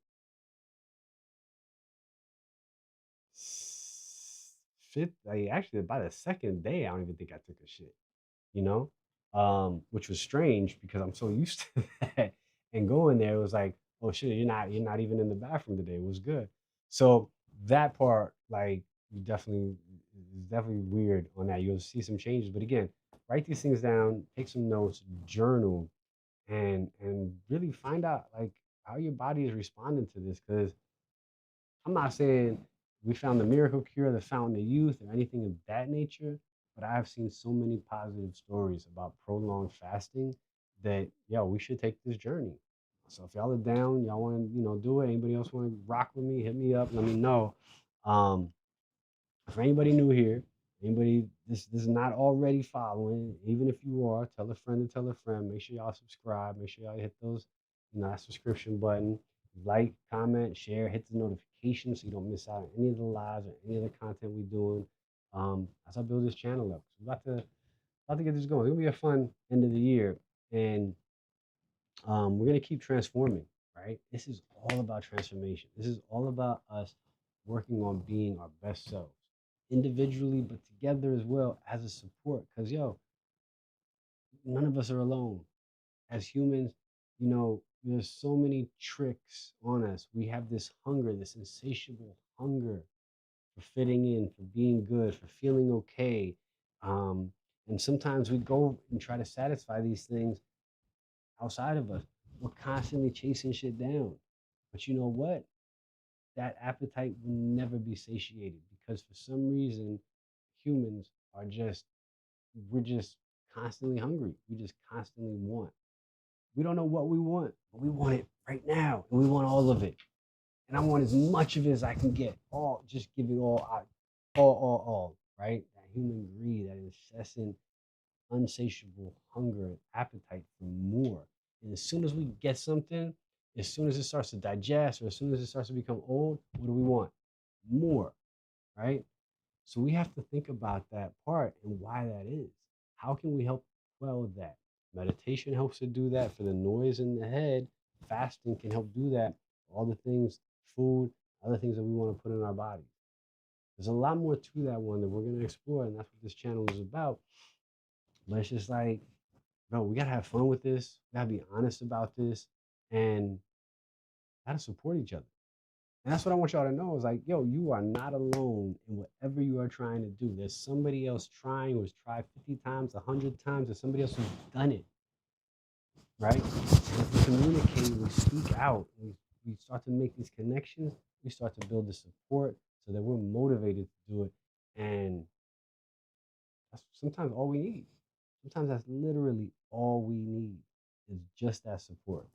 fifth, like actually by the second day, I don't even think I took a shit. You know, which was strange because I'm so used to that. And going there, it was like, oh shit, you're not even in the bathroom today. It was good. So that part, like, you definitely is definitely weird on that. You'll see some changes, but again, write these things down, take some notes, journal, and really find out like how your body is responding to this. Because I'm not saying we found the miracle cure, the fountain of youth, or anything of that nature, but I've seen so many positive stories about prolonged fasting that, yo, we should take this journey. So if y'all are down, y'all want to, do it. Anybody else want to rock with me? Hit me up. Let me know. Um, for anybody new here, anybody this is not already following, even if you are, tell a friend to tell a friend. Make sure y'all subscribe. Make sure y'all hit those, that subscription button. Like, comment, share, hit the notification so you don't miss out on any of the lives or any of the content we're doing. As I build this channel up. So we're about to get this going. It's gonna be a fun end of the year. And we're going to keep transforming, right? This is all about transformation. This is all about us working on being our best selves individually, but together as well as a support. Because, yo, none of us are alone. As humans, there's so many tricks on us. We have this hunger, this insatiable hunger for fitting in, for being good, for feeling okay. Um, and sometimes we go and try to satisfy these things outside of us. We're constantly chasing shit down. But you know what? That appetite will never be satiated because for some reason, humans are just, we're just constantly hungry. We just constantly want. We don't know what we want, but we want it right now. And we want all of it. And I want as much of it as I can get. All, just give it all, all, right? That human greed, that incessant, unsatiable hunger and appetite for more. And as soon as we get something, as soon as it starts to digest or as soon as it starts to become old, what do we want? More, right? So we have to think about that part and why that is. How can we help quell that? Meditation helps to do that for the noise in the head. Fasting can help do that. All the things, food, other things that we want to put in our bodies. There's a lot more to that one that we're going to explore, and that's what this channel is about. But it's just like, bro, we gotta have fun with this. We gotta be honest about this, and gotta support each other. And that's what I want y'all to know is like, yo, you are not alone in whatever you are trying to do. There's somebody else trying who's tried 50 times, 100 times. There's somebody else who's done it, right? And if we communicate, we speak out, we start to make these connections, we start to build the support so that we're motivated to do it. And that's sometimes all we need. Sometimes that's literally all we need is just that support.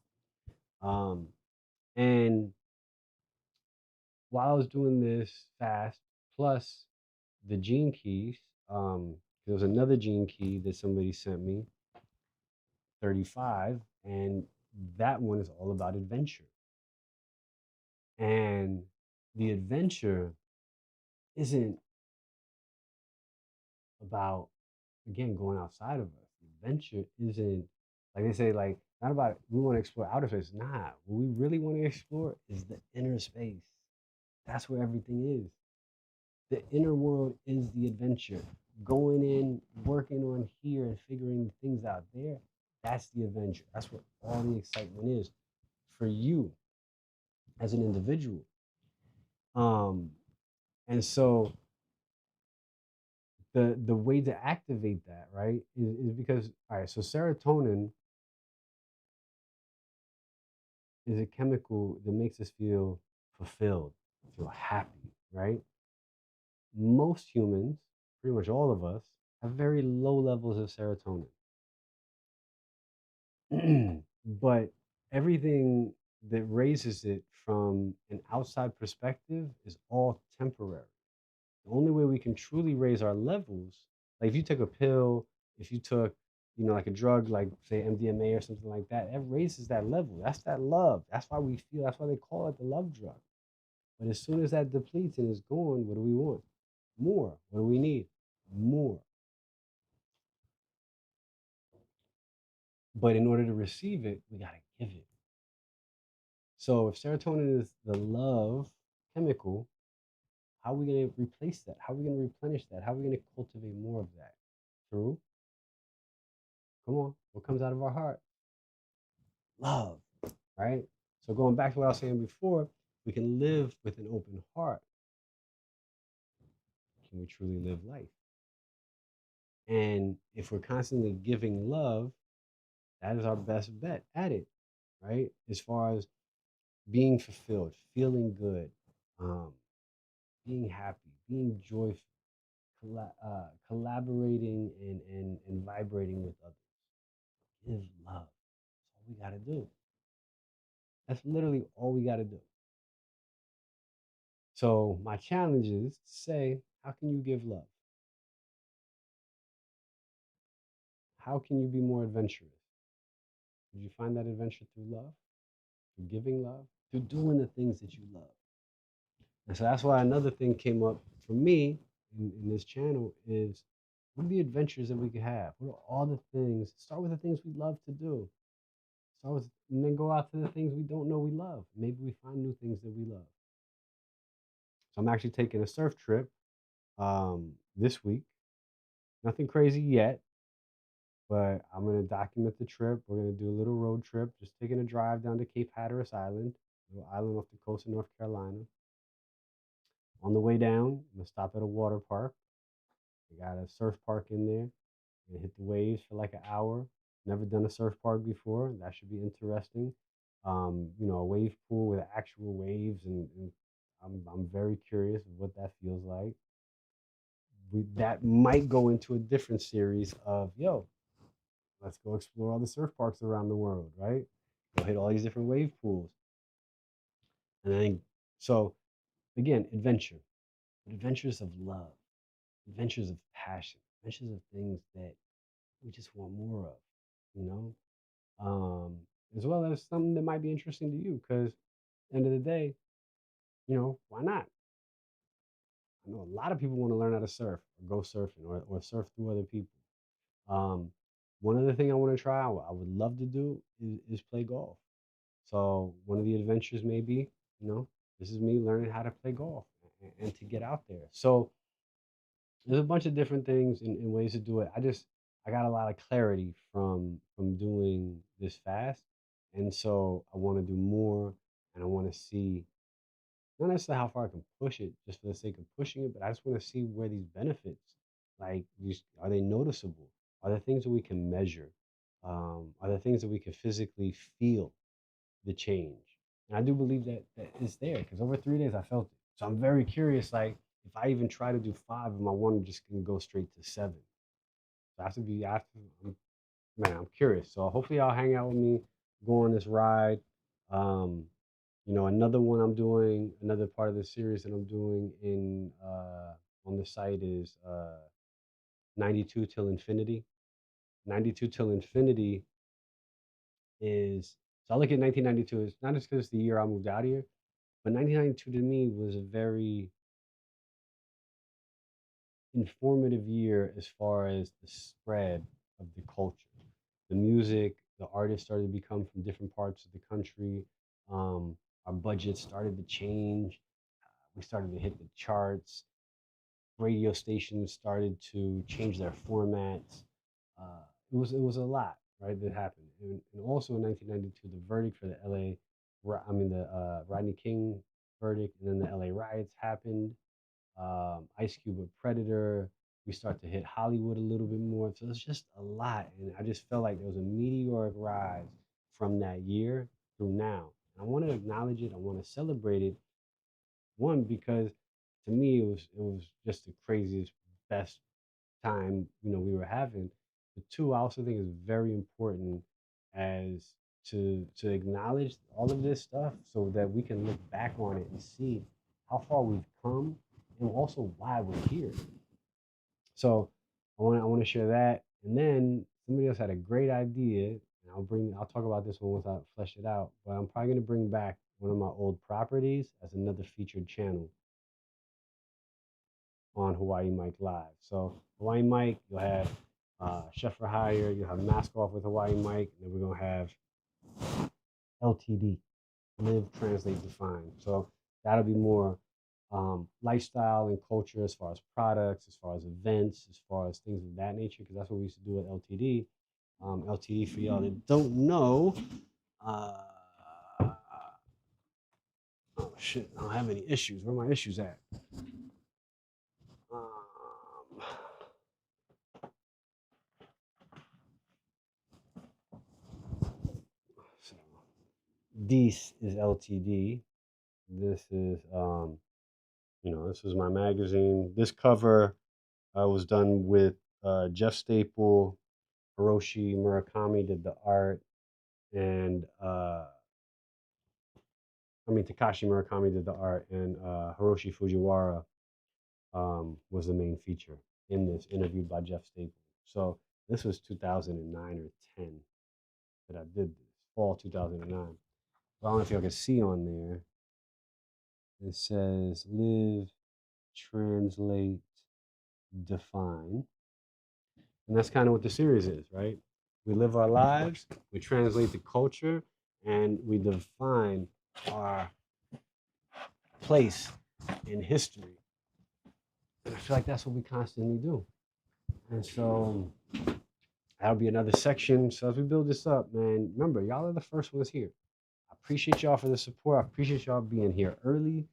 Um, and while I was doing this fast, plus the gene keys, there was another gene key that somebody sent me, 35, and that one is all about adventure. And the adventure isn't about, again, going outside of us. The adventure isn't, like they say, like, not about we want to explore outer space. Nah, what we really want to explore is the inner space. That's where everything is. The inner world is the adventure. Going in, working on here, and figuring things out there, that's the adventure. That's where all the excitement is for you as an individual. Um, and so the way to activate that, right, is because, all right, so serotonin is a chemical that makes us feel fulfilled, feel happy, right? Most humans, pretty much all of us, have very low levels of serotonin. But everything that raises it from an outside perspective is all temporary. The only way we can truly raise our levels, like if you took a pill, if you took, like a drug, like say MDMA or something like that, it raises that level. That's that love. That's why we feel, that's why they call it the love drug. But as soon as that depletes and is gone, what do we want? More. What do we need? More. But in order to receive it, we got to give it. So if serotonin is the love chemical, how are we going to replace that? How are we going to replenish that? How are we going to cultivate more of that? Through, come on, what comes out of our heart? Love, right? So going back to what I was saying before, we can live with an open heart. Can we truly live life? And if we're constantly giving love, that is our best bet at it, right? As far as being fulfilled, feeling good, um, being happy, being joyful, collaborating and vibrating with others. Give love. That's all we got to do. That's literally all we got to do. So my challenge is to say, how can you give love? How can you be more adventurous? Did you find that adventure through love, through giving love, through doing the things that you love? And so that's why another thing came up for me in this channel is, what are the adventures that we could have? What are all the things? Start with the things we love to do. Start with, and then go out to the things we don't know we love. Maybe we find new things that we love. So I'm actually taking a surf trip this week. Nothing crazy yet, but I'm gonna document the trip. We're gonna do a little road trip, just taking a drive down to Cape Hatteras Island, a little island off the coast of North Carolina. On the way down, I'm gonna stop at a water park. They got a surf park in there. And hit the waves for like an hour. Never done a surf park before. That should be interesting. A wave pool with actual waves, and I'm very curious of what that feels like. That might go into a different series of let's go explore all the surf parks around the world, right? Go hit all these different wave pools, and then so again, adventures of love, adventures of passion, adventures of things that we just want more of, you know. As well as something that might be interesting to you. Because at the end of the day, why not? I know a lot of people want to learn how to surf or go surfing or surf through other people. Um, one other thing I want to try, I would love to do is play golf. So one of the adventures may be, you know, this is me learning how to play golf and to get out there. So there's a bunch of different things and ways to do it. I got a lot of clarity from doing this fast, and so I want to do more, and I want to see not necessarily how far I can push it just for the sake of pushing it, but I just want to see where these benefits, like these, are they noticeable? Are there things that we can measure? Are there things that we can physically feel the change? And I do believe that it's there because over 3 days I felt it. So I'm very curious, like if I even try to do five, am I one just can go straight to seven? So I have to be, I have to, man, I'm curious. So hopefully y'all hang out with me, go on this ride. Um, another one I'm doing, another part of the series that I'm doing in on the site is 92 till infinity. 92 till infinity is so I look at 1992 as not just because it's the year I moved out here, but 1992 to me was a very informative year as far as the spread of the culture. The music, the artists started to become from different parts of the country. Our budget started to change. We started to hit the charts. Radio stations started to change their formats. It was a lot, right, that happened. And also in 1992, the verdict for the L.A. The Rodney King verdict, and then the L.A. riots happened. Ice Cube with Predator. We start to hit Hollywood a little bit more. So it's just a lot. And I just felt like there was a meteoric rise from that year through now. And I want to acknowledge it. I want to celebrate it. One, because to me it was just the craziest, best time, we were having. But two, I also think is very important as to acknowledge all of this stuff so that we can look back on it and see how far we've come and also why we're here. So I want to share that. And then somebody else had a great idea, and I'll talk about this one once I flesh it out. But I'm probably gonna bring back one of my old properties as another featured channel on Hawaii Mike Live. So Hawaii Mike, you'll have Chef for Hire, you'll have Mask Off with Hawaii Mike, and then we're gonna have LTD, Live, Translate, Define. So that'll be more lifestyle and culture as far as products, as far as events, as far as things of that nature, because that's what we used to do at LTD. LTD, for y'all that don't know, uh, oh shit, I don't have any issues. Where are my issues at? Um, so this is LTD. This is this is my magazine. This cover was done with Jeff Staple, Hiroshi Murakami did the art, and Takashi Murakami did the art, and Hiroshi Fujiwara was the main feature in this, interviewed by Jeff Staple. So this was 2009 or 10 that I did this, fall 2009. I don't know if y'all can see on there. It says live, translate, define. And that's kind of what the series is, right? We live our lives, we translate the culture, and we define our place in history. And I feel like that's what we constantly do. And so that'll be another section. So as we build this up, man, remember, y'all are the first ones here. I appreciate y'all for the support. I appreciate y'all being here early.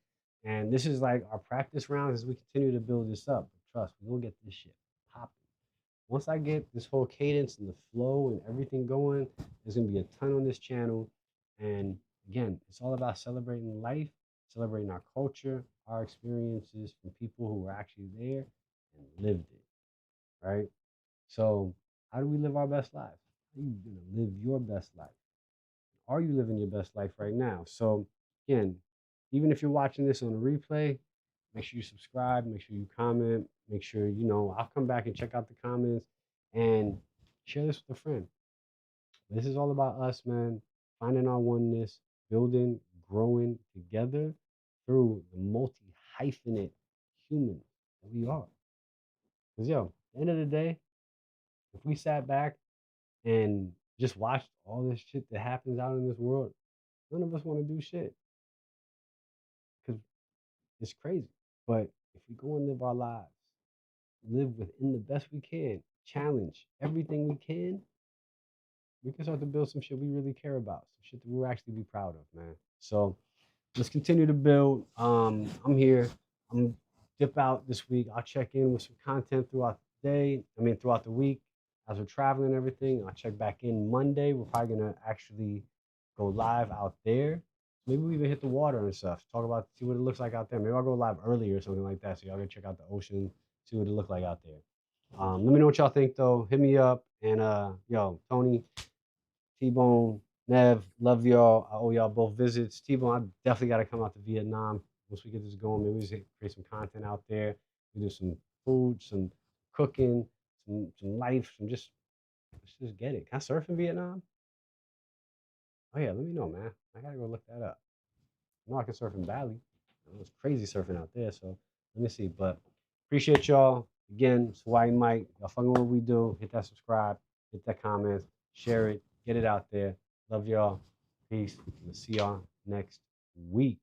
And this is like our practice rounds as we continue to build this up. But trust, we're gonna get this shit popping. Once I get this whole cadence and the flow and everything going, there's gonna be a ton on this channel. And again, it's all about celebrating life, celebrating our culture, our experiences from people who were actually there and lived it, right? So, how do we live our best lives? How are you gonna live your best life? Are you living your best life right now? So, again, even if you're watching this on a replay, make sure you subscribe, make sure you comment, make sure I'll come back and check out the comments and share this with a friend. This is all about us, man, finding our oneness, building, growing together through the multi hyphenate human that we are. Because, at the end of the day, if we sat back and just watched all this shit that happens out in this world, none of us want to do shit because it's crazy. But if we go and live our lives, live within the best we can, challenge everything we can start to build some shit we really care about, some shit that we'll actually be proud of, man. So let's continue to build. I'm here. I'm gonna dip out this week. I'll check in with some content throughout the day. Throughout the week as we're traveling and everything. I'll check back in Monday. We're probably gonna actually go live out there. Maybe we even hit the water and stuff. See what it looks like out there. Maybe I'll go live early or something like that. So y'all can check out the ocean, see what it looked like out there. Let me know what y'all think though. Hit me up and Tony, T-Bone, Nev, love y'all. I owe y'all both visits. T-Bone, I definitely got to come out to Vietnam once we get this going. Maybe we just create some content out there. We do some food, some cooking, some life, let's just get it. Can I surf in Vietnam? Oh yeah, let me know, man. I gotta go look that up. I know I can surf in Bali. I know it's crazy surfing out there, so let me see. But appreciate y'all. Again, it's Hawaii Mike. Y'all fucking what we do. Hit that subscribe, hit that comments, share it, get it out there. Love y'all. Peace. We'll see y'all next week.